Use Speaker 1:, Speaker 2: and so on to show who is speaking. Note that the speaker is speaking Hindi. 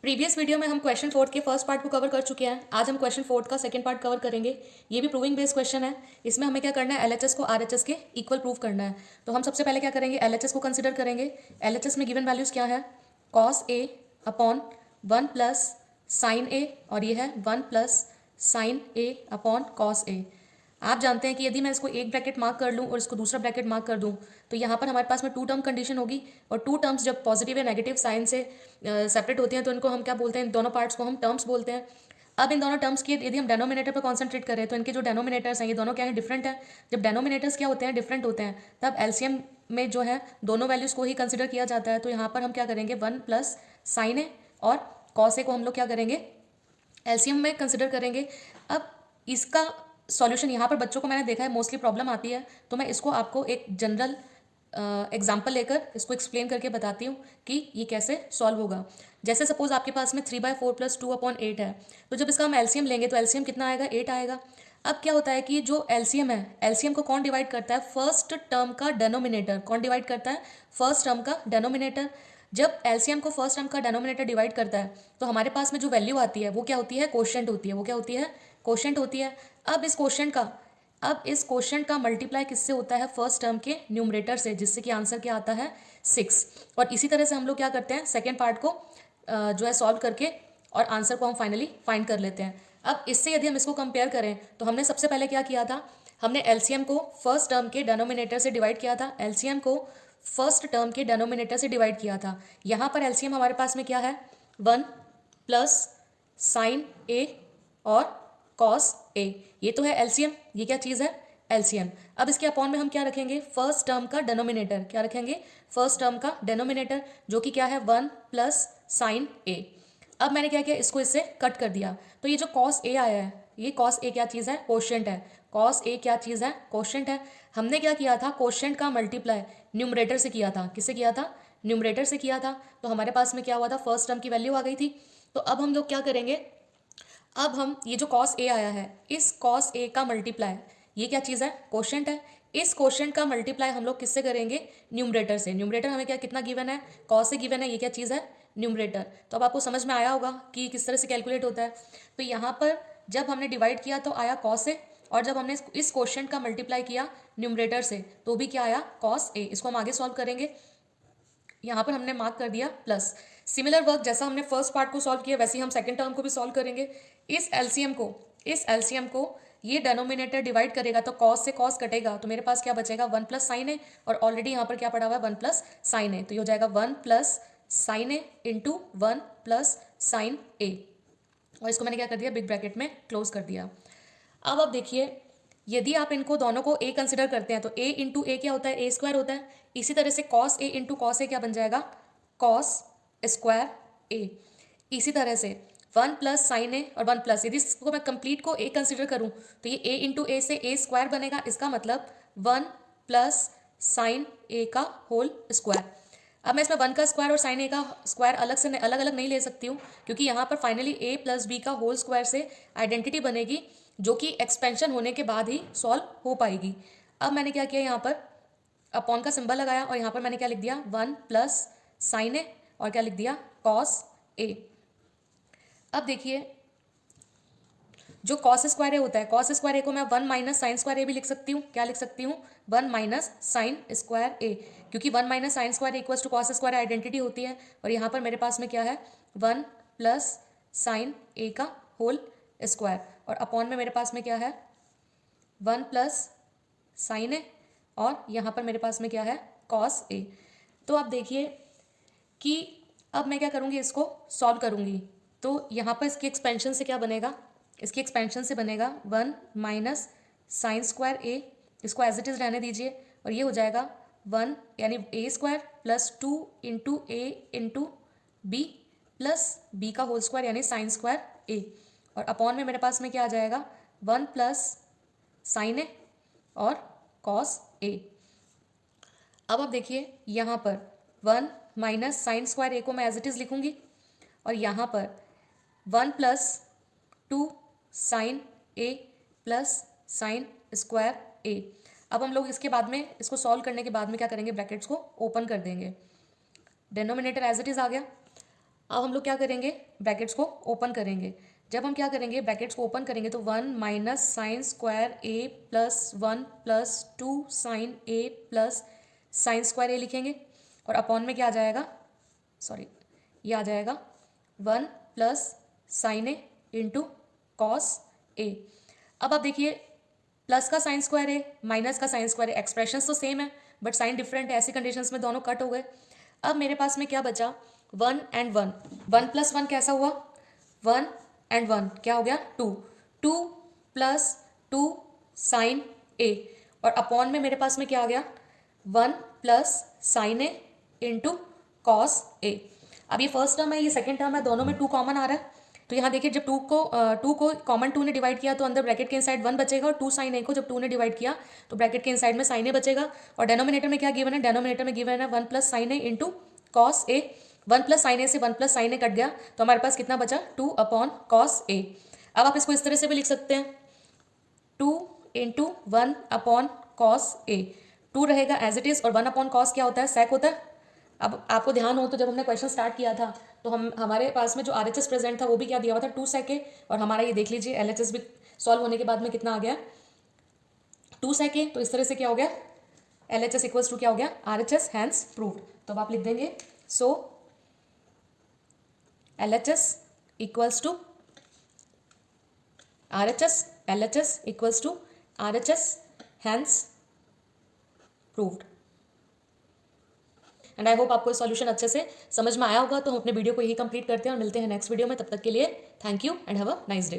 Speaker 1: प्रीवियस वीडियो में हम क्वेश्चन फोर्थ के फर्स्ट पार्ट को कवर कर चुके हैं। आज हम क्वेश्चन फोर्थ का सेकंड पार्ट कवर करेंगे। ये भी प्रूविंग बेस्ड क्वेश्चन है। इसमें हमें क्या करना है, एलएचएस को आरएचएस के इक्वल प्रूव करना है। तो हम सबसे पहले क्या करेंगे, एलएचएस को कंसिडर करेंगे। एलएचएस में गिवन वैल्यूज क्या है, cos A upon 1 plus sign ए, और ये है 1 plus sign A upon cos A. आप जानते हैं कि यदि मैं इसको एक ब्रैकेट मार्क कर लूँ और इसको दूसरा ब्रैकेट मार्क कर दूँ तो यहाँ पर हमारे पास में टू टर्म कंडीशन होगी, और टू टर्म्स जब पॉजिटिव या नेगेटिव साइन से सेपरेट होती हैं तो इनको हम क्या बोलते हैं, इन दोनों पार्ट्स को हम टर्म्स बोलते हैं। अब इन दोनों टर्म्स की यदि हम डेनोमिनेटर पर कॉन्सेंट्रेट करें तो इनके जो डेनोमिनेटर्स हैं ये दोनों क्या है, डिफरेंट है। जब डेनोमिनेटर्स क्या होते हैं, डिफरेंट होते हैं, तब एलसीएम में जो है दोनों वैल्यूज को ही कंसिडर किया जाता है। तो यहाँ पर हम क्या करेंगे, 1 प्लस साइन ए और कॉस ए को हम लोग क्या करेंगे, एलसीएम में कंसिडर करेंगे। अब इसका सॉल्यूशन यहाँ पर बच्चों को मैंने देखा है मोस्टली प्रॉब्लम आती है, तो मैं इसको आपको एक जनरल एग्जाम्पल लेकर इसको एक्सप्लेन करके बताती हूँ कि ये कैसे सॉल्व होगा। जैसे सपोज आपके पास में 3/4 प्लस 2/8 है, तो जब इसका हम एलसीएम लेंगे तो एलसीएम कितना आएगा, 8 आएगा। अब क्या होता है कि जो एलसीएम है, एलसीएम को कौन डिवाइड करता है, फर्स्ट टर्म का डेनोमिनेटर। कौन डिवाइड करता है, फर्स्ट टर्म का डेनोमिनेटर। जब एलसीएम को फर्स्ट टर्म का डेनोमिनेटर डिवाइड करता है तो हमारे पास में जो वैल्यू आती है वो क्या होती है, कोशेंट होती है। वो क्या होती है, कोशेंट होती है। अब इस क्वेश्चन का मल्टीप्लाई किससे होता है, फर्स्ट टर्म के न्यूमरेटर से, जिससे कि आंसर क्या आता है, 6। और इसी तरह से हम लोग क्या करते हैं, सेकेंड पार्ट को जो है सॉल्व करके और आंसर को हम फाइनली फाइंड कर लेते हैं। अब इससे यदि हम इसको कंपेयर करें तो हमने सबसे पहले क्या किया था, हमने एलसीएम को फर्स्ट टर्म के डेनोमिनेटर से डिवाइड किया था। एलसीएम को फर्स्ट टर्म के डेनोमिनेटर से डिवाइड किया था। यहाँ पर एलसीएम हमारे पास में क्या है, 1 प्लस साइन ए और कॉस ए। ये तो है एलसीएम, ये क्या चीज़ है, एलसीएम। अब इसके अपॉन में हम क्या रखेंगे, फर्स्ट टर्म का डेनोमिनेटर। क्या रखेंगे, फर्स्ट टर्म का डेनोमिनेटर, जो कि क्या है 1 प्लस साइन ए। अब मैंने क्या किया, इसको इससे कट कर दिया। तो ये जो कॉस ए आया है, ये कॉस ए क्या चीज़ है, कोशेंट है। कॉस ए क्या चीज़ है, कोशेंट है। हमने क्या किया था, कोशेंट का मल्टीप्लाई न्यूमरेटर से किया था। किससे किया था, न्यूमरेटर से किया था। तो हमारे पास में क्या हुआ था, फर्स्ट टर्म की वैल्यू आ गई थी। तो अब हम लोग क्या करेंगे, अब हम ये जो कॉस ए आया है, इस कॉस ए का मल्टीप्लाई, ये क्या चीज़ है, कोशेंट है। इस कोशेंट का मल्टीप्लाई हम लोग किससे करेंगे, न्यूमरेटर से। न्यूमरेटर हमें क्या, कितना गिवन है, कॉस ए गिवन है, ये क्या चीज़ है, न्यूमरेटर। तो अब आपको समझ में आया होगा कि किस तरह से कैलकुलेट होता है। तो यहाँ पर जब हमने डिवाइड किया तो आया कॉस ए, और जब हमने इस कोशेंट का मल्टीप्लाई किया न्यूमरेटर से तो भी क्या आया, कॉस ए। इसको हम आगे सॉल्व करेंगे। यहाँ पर हमने मार्क कर दिया प्लस। सिमिलर वर्क जैसा हमने फर्स्ट पार्ट को सॉल्व किया वैसे ही हम सेकंड टर्म को भी सॉल्व करेंगे। इस एलसीएम को ये डेनोमिनेटर डिवाइड करेगा तो कॉस से कॉस कटेगा, तो मेरे पास क्या बचेगा, 1 प्लस साइन ए, और ऑलरेडी यहाँ पर क्या पड़ा हुआ है, 1 प्लस साइन ए। तो ये हो जाएगा 1 प्लस साइन ए इंटू 1 प्लस साइन ए, और इसको मैंने क्या कर दिया, बिग ब्रैकेट में क्लोज कर दिया। अब देखिए, यदि आप इनको दोनों को ए कंसिडर करते हैं तो ए इंटू ए क्या होता है, ए स्क्वायर होता है। इसी तरह से cos A into cos A क्या बन जाएगा, कॉस स्क्वायर ए। इसी तरह से 1 प्लस साइन ए और 1 प्लस, यदि इसको मैं कंप्लीट को ए कंसिडर करूं तो ये ए इंटू ए से ए स्क्वायर बनेगा। इसका मतलब 1 प्लस साइन ए का होल स्क्वायर। अब मैं इसमें 1 का स्क्वायर और साइन ए का स्क्वायर अलग अलग नहीं ले सकती हूँ, क्योंकि यहाँ पर फाइनली ए प्लस बी का होल स्क्वायर से आइडेंटिटी बनेगी, जो कि एक्सपेंशन होने के बाद ही सॉल्व हो पाएगी। अब मैंने क्या किया, यहाँ पर अपॉन का सिंबल लगाया और यहाँ पर मैंने क्या लिख दिया, 1 प्लस साइन ए और क्या लिख दिया, कॉस ए। अब देखिए, जो कॉस स्क्वायर ए होता है, कॉस स्क्वायर ए को मैं 1 माइनस साइन स्क्वायर ए भी लिख सकती हूँ। क्या लिख सकती हूँ, 1 माइनस साइन स्क्वायर ए, क्योंकि 1 minus sine square equal to cos square identity होती है। और यहाँ पर मेरे पास में क्या है, 1 प्लस साइन ए का होल स्क्वायर, और अपॉन में मेरे पास में क्या है, 1 प्लस साइन ए, और यहाँ पर मेरे पास में क्या है, कॉस ए। तो अब देखिए कि अब मैं क्या करूँगी, इसको सॉल्व करूँगी। तो यहाँ पर इसकी एक्सपेंशन से क्या बनेगा, इसकी एक्सपेंशन से बनेगा 1 माइनस साइन स्क्वायर ए, इसको एज इट इज़ रहने दीजिए, और ये हो जाएगा 1 यानी ए स्क्वायर प्लस 2 इंटू ए इंटू बी प्लस बी का होल स्क्वायर यानी साइन स्क्वायर ए, और अपॉन में मेरे पास में क्या आ जाएगा, 1 प्लस साइन ए और कॉस ए। अब देखिए, यहाँ पर 1 माइनस साइन स्क्वायर ए को मैं एज इट इज़ लिखूँगी, और यहाँ पर 1 प्लस 2 साइन ए प्लस साइन स्क्वायर ए। अब हम लोग इसके बाद में, इसको सॉल्व करने के बाद में क्या करेंगे, ब्रैकेट्स को ओपन कर देंगे। डेनोमिनेटर एज इट इज़ आ गया। अब हम लोग क्या करेंगे, ब्रैकेट्स को ओपन करेंगे। जब हम क्या करेंगे, ब्रैकेट्स को ओपन करेंगे तो 1 माइनस साइन स्क्वायर ए प्लस 1 प्लस 2 साइन ए प्लस साइन स्क्वायर ए लिखेंगे, और अपॉन में क्या आ जाएगा, सॉरी ये आ जाएगा 1 plus sign A into cos A. अब आप देखिए, प्लस का साइन स्क्वायर है, माइनस का साइन स्क्वायर है, एक्सप्रेशंस तो सेम है बट साइन डिफरेंट है, ऐसी कंडीशंस में दोनों कट हो गए। अब मेरे पास में क्या बचा, 1 एंड 1, 1 प्लस 1 कैसा हुआ, 1 एंड 1 क्या हो गया 2, 2 प्लस 2 साइन ए, और अपॉन में मेरे पास में क्या आ गया 1 plus sign A into cos A. अब ये फर्स्ट टर्म है, ये सेकेंड टर्म है, दोनों में 2 कॉमन आ रहा है। तो यहाँ देखिए, जब 2 को कॉमन 2 ने डिवाइड किया तो अंदर ब्रैकेट के इनसाइड 1 बचेगा, और 2 साइन ए को जब 2 ने डिवाइड किया तो ब्रैकेट के इनसाइड में साइन ए बचेगा। और डेनोमिनेटर में क्या गिवन है, डेनोमिनेटर में गिवन है 1 plus sign A into cos A. 1 plus sign ए से 1 प्लस साइन ए कट गया, तो हमारे पास कितना बचा, 2 अपॉन कॉस ए। अब आप इसको इस तरह से भी लिख सकते हैं, 2 इंटू 1 अपॉन कॉस ए। 2 रहेगा एज इट इज़, और 1 अपॉन कॉस क्या होता है, सेक होता है। अब आपको ध्यान हो तो जब हमने क्वेश्चन स्टार्ट किया था तो हमारे पास में जो RHS प्रेजेंट था वो भी क्या दिया हुआ था, 2 सेके, और हमारा ये देख लीजिए LHS भी सॉल्व होने के बाद में कितना आ गया, 2 सेके। तो इस तरह से क्या हो गया, LHS इक्वल्स टू क्या हो गया, RHS हैंस प्रूव्ड। तो अब आप लिख देंगे, so LHS equals to LHS equals to RHS hence proved. And I hope आपको इस सॉल्यूशन अच्छे से समझ में आया होगा। तो हम अपने वीडियो को यही कंप्लीट करते हैं और मिलते हैं नेक्स्ट वीडियो में। तब तक के लिए thank you and have a nice day.